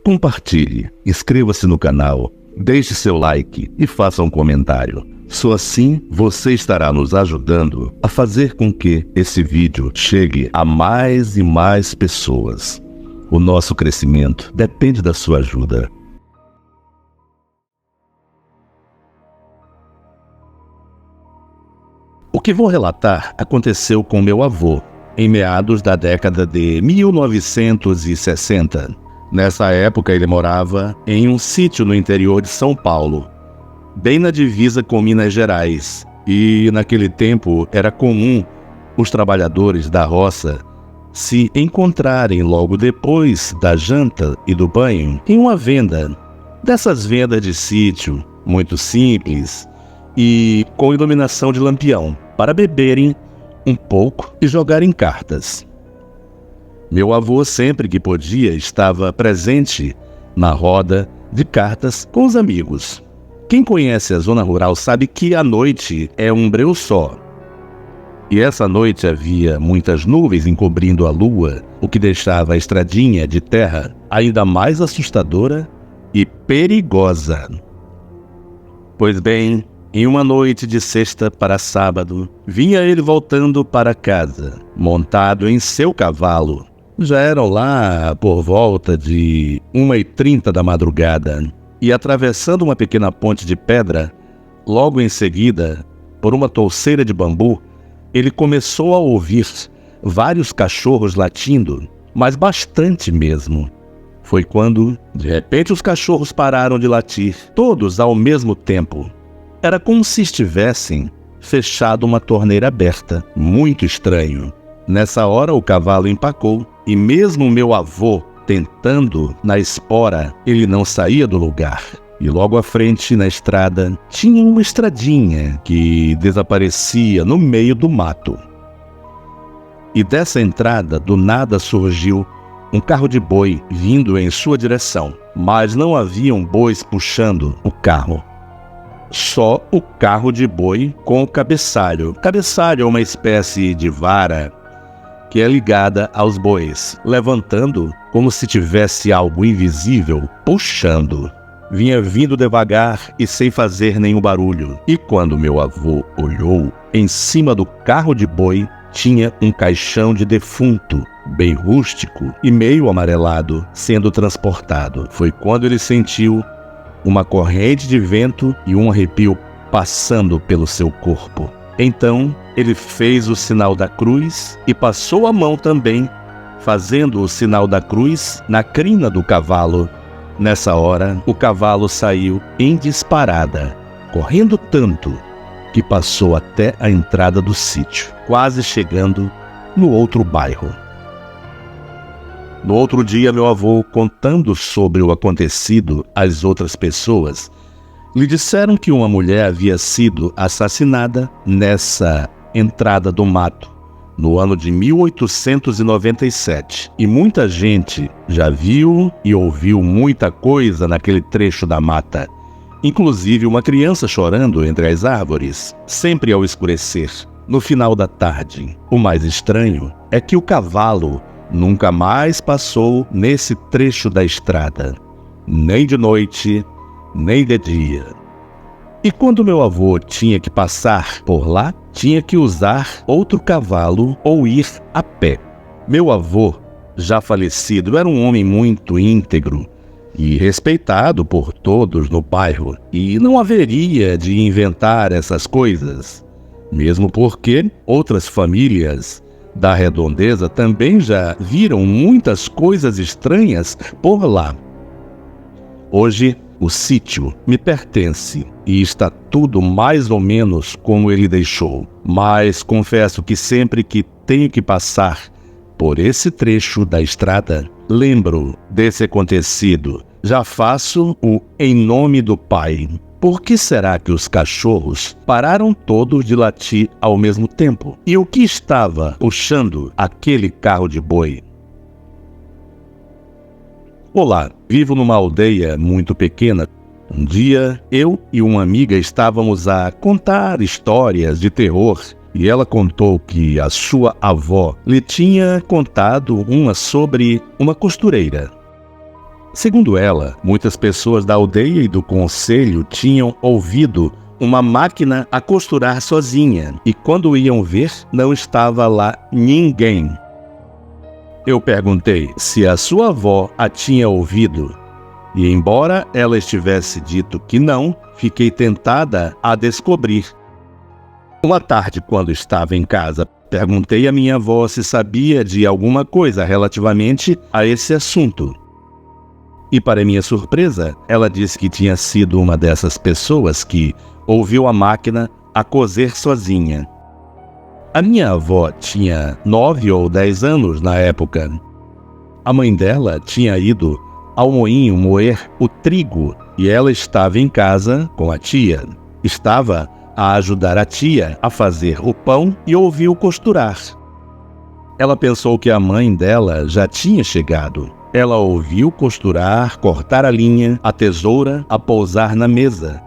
Compartilhe, inscreva-se no canal, deixe seu like e faça um comentário. Só assim você estará nos ajudando a fazer com que esse vídeo chegue a mais e mais pessoas. O nosso crescimento depende da sua ajuda. O que vou relatar aconteceu com meu avô, em meados da década de 1960. Nessa época ele morava em um sítio no interior de São Paulo, bem na divisa com Minas Gerais, e naquele tempo era comum os trabalhadores da roça se encontrarem logo depois da janta e do banho em uma venda, dessas vendas de sítio, muito simples e com iluminação de lampião, para beberem um pouco e jogarem cartas. Meu avô, sempre que podia, estava presente na roda de cartas com os amigos. Quem conhece a zona rural sabe que a noite é um breu só. E essa noite havia muitas nuvens encobrindo a lua, o que deixava a estradinha de terra ainda mais assustadora e perigosa. Pois bem, em uma noite de sexta para sábado, vinha ele voltando para casa, montado em seu cavalo. Já eram lá por volta de 1h30 da madrugada, e atravessando uma pequena ponte de pedra, logo em seguida, por uma touceira de bambu, ele começou a ouvir vários cachorros latindo, mas bastante mesmo. Foi quando, de repente, os cachorros pararam de latir, todos ao mesmo tempo. Era como se estivessem fechado uma torneira aberta, muito estranho. Nessa hora o cavalo empacou, e mesmo meu avô tentando na espora, ele não saía do lugar. E logo à frente, na estrada, tinha uma estradinha que desaparecia no meio do mato. E dessa entrada, do nada surgiu um carro de boi vindo em sua direção, mas não haviam bois puxando o carro. Só o carro de boi com o cabeçalho. Cabeçalho é uma espécie de vara que é ligada aos bois, levantando como se tivesse algo invisível puxando. Vinha vindo devagar e sem fazer nenhum barulho. E quando meu avô olhou, em cima do carro de boi tinha um caixão de defunto, bem rústico e meio amarelado, sendo transportado. Foi quando ele sentiu uma corrente de vento e um arrepio passando pelo seu corpo. Então ele fez o sinal da cruz e passou a mão também, fazendo o sinal da cruz na crina do cavalo. Nessa hora, o cavalo saiu em disparada, correndo tanto que passou até a entrada do sítio, quase chegando no outro bairro. No outro dia, meu avô, contando sobre o acontecido às outras pessoas, lhe disseram que uma mulher havia sido assassinada nessa entrada do mato, no ano de 1897. E muita gente já viu e ouviu muita coisa naquele trecho da mata, inclusive uma criança chorando entre as árvores, sempre ao escurecer, no final da tarde. O mais estranho é que o cavalo nunca mais passou nesse trecho da estrada, nem de noite, nem de dia. E quando meu avô tinha que passar por lá, tinha que usar outro cavalo ou ir a pé. Meu avô, já falecido, era um homem muito íntegro e respeitado por todos no bairro, e não haveria de inventar essas coisas, mesmo porque outras famílias da redondeza também já viram muitas coisas estranhas por lá. Hoje, o sítio me pertence e está tudo mais ou menos como ele deixou. Mas confesso que sempre que tenho que passar por esse trecho da estrada, lembro desse acontecido. Já faço o em nome do Pai. Por que será que os cachorros pararam todos de latir ao mesmo tempo? E o que estava puxando aquele carro de boi? Olá, vivo numa aldeia muito pequena. Um dia, eu e uma amiga estávamos a contar histórias de terror e ela contou que a sua avó lhe tinha contado uma sobre uma costureira. Segundo ela, muitas pessoas da aldeia e do concelho tinham ouvido uma máquina a costurar sozinha, e quando iam ver, não estava lá ninguém. Eu perguntei se a sua avó a tinha ouvido, e embora ela estivesse dito que não, fiquei tentada a descobrir. Uma tarde, quando estava em casa, perguntei à minha avó se sabia de alguma coisa relativamente a esse assunto. E, para minha surpresa, ela disse que tinha sido uma dessas pessoas que ouviu a máquina a coser sozinha. A minha avó tinha 9 ou 10 anos na época. A mãe dela tinha ido ao moinho moer o trigo e ela estava em casa com a tia. Estava a ajudar a tia a fazer o pão e ouviu costurar. Ela pensou que a mãe dela já tinha chegado. Ela ouviu costurar, cortar a linha, a tesoura, a pousar na mesa.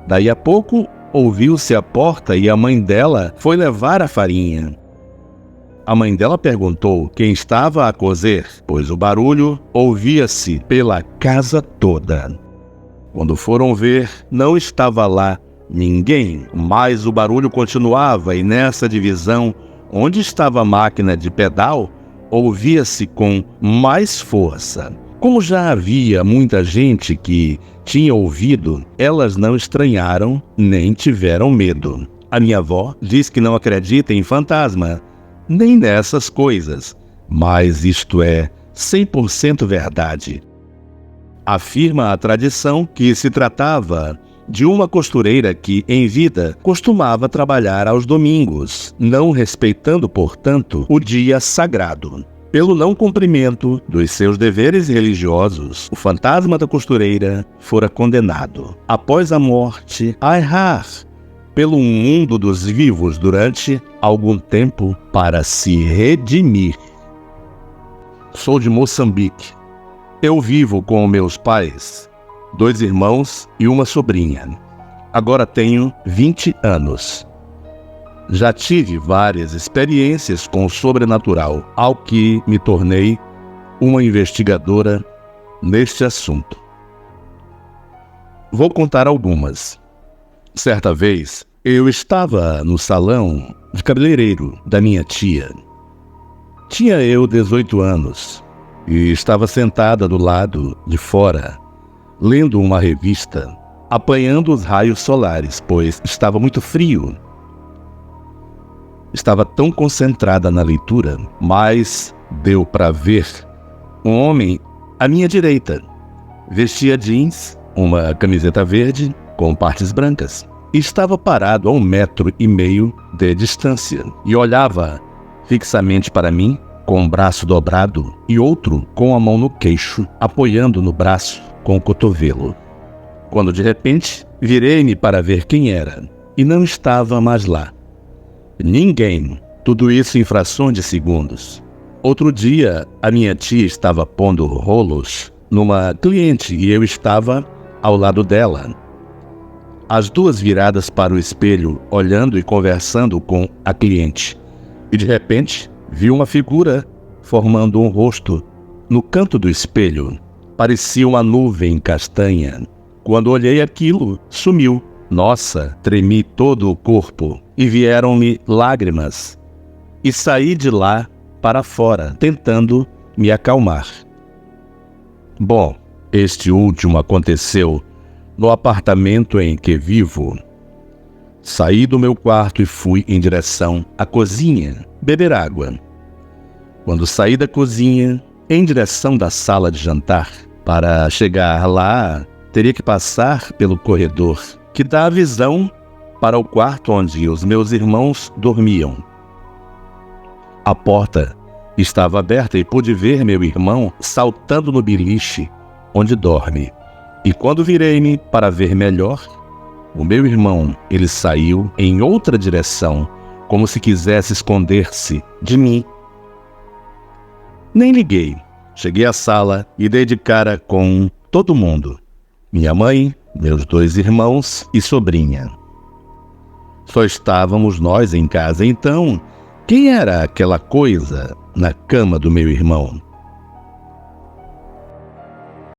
Daí a pouco, ouviu-se a porta e a mãe dela foi levar a farinha. A mãe dela perguntou quem estava a cozer, pois o barulho ouvia-se pela casa toda. Quando foram ver, não estava lá ninguém, mas o barulho continuava e nessa divisão, onde estava a máquina de pedal, ouvia-se com mais força. Como já havia muita gente que tinha ouvido, elas não estranharam nem tiveram medo. A minha avó diz que não acredita em fantasma, nem nessas coisas, mas isto é 100% verdade. Afirma a tradição que se tratava de uma costureira que, em vida, costumava trabalhar aos domingos, não respeitando, portanto, o dia sagrado. Pelo não cumprimento dos seus deveres religiosos, o fantasma da costureira fora condenado, após a morte, a errar pelo mundo dos vivos durante algum tempo para se redimir. Sou de Moçambique. Eu vivo com meus pais, 2 irmãos e uma sobrinha. Agora tenho 20 anos. Já tive várias experiências com o sobrenatural, ao que me tornei uma investigadora neste assunto. Vou contar algumas. Certa vez, eu estava no salão de cabeleireiro da minha tia. Tinha eu 18 anos e estava sentada do lado de fora, lendo uma revista, apanhando os raios solares, pois estava muito frio. Estava tão concentrada na leitura, mas deu para ver um homem à minha direita. Vestia jeans, uma camiseta verde com partes brancas. Estava parado a 1,5 metros de distância e olhava fixamente para mim com um braço dobrado e outro com a mão no queixo, apoiando no braço com o cotovelo. Quando de repente virei-me para ver quem era e não estava mais lá. Ninguém. Tudo isso em frações de segundos. Outro dia, a minha tia estava pondo rolos numa cliente e eu estava ao lado dela. As duas viradas para o espelho, olhando e conversando com a cliente. E de repente, vi uma figura formando um rosto no canto do espelho. Parecia uma nuvem castanha. Quando olhei aquilo, sumiu. Nossa, tremi todo o corpo e vieram-me lágrimas. E saí de lá para fora, tentando me acalmar. Bom, este último aconteceu no apartamento em que vivo. Saí do meu quarto e fui em direção à cozinha, beber água. Quando saí da cozinha, em direção da sala de jantar, para chegar lá, teria que passar pelo corredor, que dá a visão para o quarto onde os meus irmãos dormiam. A porta estava aberta e pude ver meu irmão saltando no beliche onde dorme. E quando virei-me para ver melhor, o meu irmão, ele saiu em outra direção, como se quisesse esconder-se de mim. Nem liguei. Cheguei à sala e dei de cara com todo mundo. Minha mãe, meus 2 irmãos e sobrinha. Só estávamos nós em casa, então, quem era aquela coisa na cama do meu irmão?